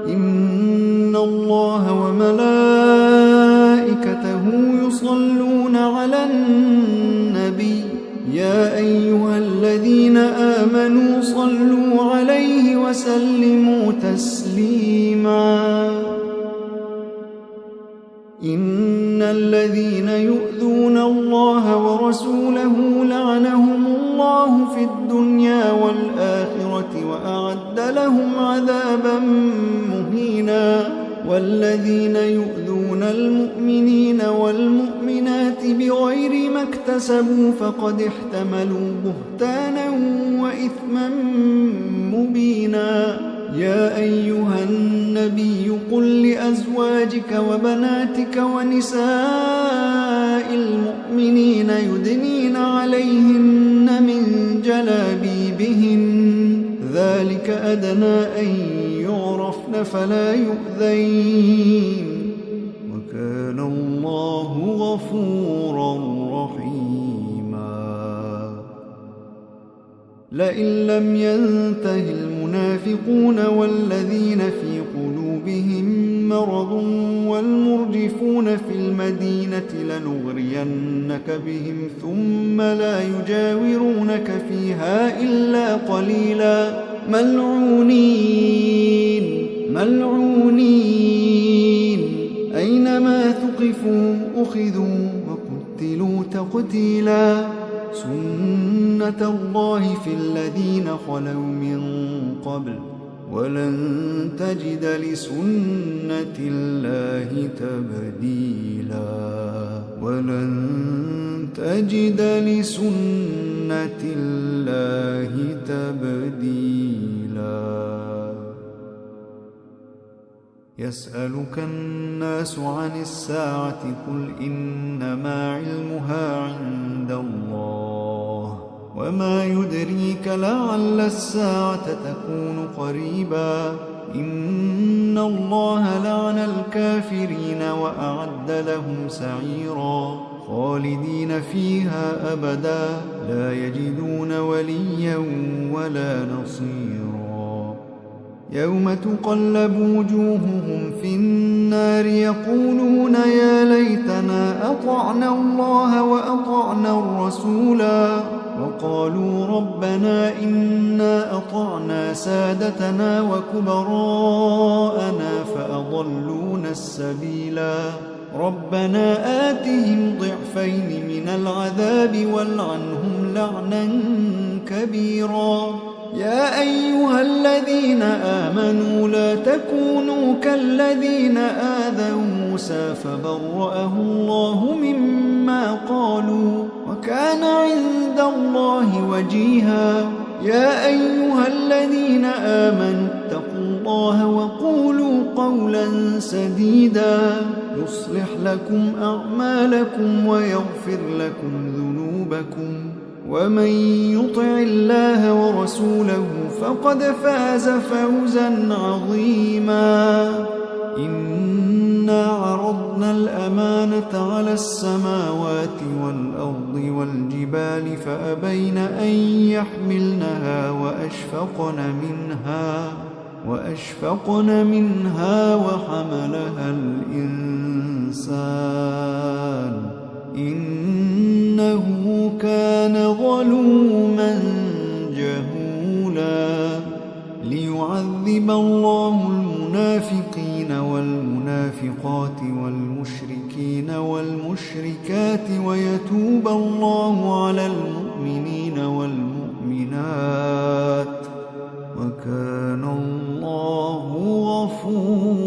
إن الله وملائكته يصلون على النبي يا أيها الذين آمنوا صلوا عليه وسلموا تسليما إن الذين يؤذون الله ورسوله لعنهم الله في الدنيا والآخرة وأعد لهم عذابا مهينا والذين يؤذون المؤمنين والمؤمنات بغير ما اكتسبوا فقد احتملوا بهتانا وإثما مبينا يا أيها النبي قل لأزواجك وبناتك ونساء المؤمنين يدنين عليهن من جلابيبهن ذلك أدنى أن يعرفن فلا يؤذين وكان الله غفورا رحيما لئن لم ينته المنافقون والذين في قلوبهم مرض والمرجفون في المدينة لنغرينك بهم ثم لا يجاورونك فيها إلا قليلا ملعونين أينما ثقفوا أخذوا وقتلوا تقتيلا سنة الله في الذين خلوا من قبل ولن تجد لسنة الله تبديلا يسألك الناس عن الساعة قل إنما علمها عند الله وما يدريك لعل الساعة تكون قريبا إن الله لعن الكافرين وأعد لهم سعيرا خالدين فيها أبدا لا يجدون وليا ولا نصيرا يوم تقلب وجوههم في النار يقولون يا ليتنا أطعنا الله وأطعنا الرسولا وقالوا ربنا إنا أطعنا سادتنا وكبراءنا فأضلونا السبيلا ربنا آتهم ضعفين من العذاب والعنهم لعنا كبيرا يا أيها الذين آمنوا لا تكونوا كالذين آذوا موسى فبرأه الله مما قالوا وكان عند الله وجيها يا أيها الذين آمنوا اتقوا الله وقولوا قولا سديدا يصلح لكم أعمالكم ويغفر لكم ذنوبكم ومن يطع الله ورسوله فقد فاز فوزا عظيما إنا عرضنا الأمانة على السماوات والأرض والجبال فأبين أن يحملنها وأشفقن منها وحملها الإنسان إنه كان ظلوما جهولا ليعذب الله المنافقين والمنافقات والمشركين والمشركات ويتوب الله على المؤمنين والمؤمنات وكان الله غفورا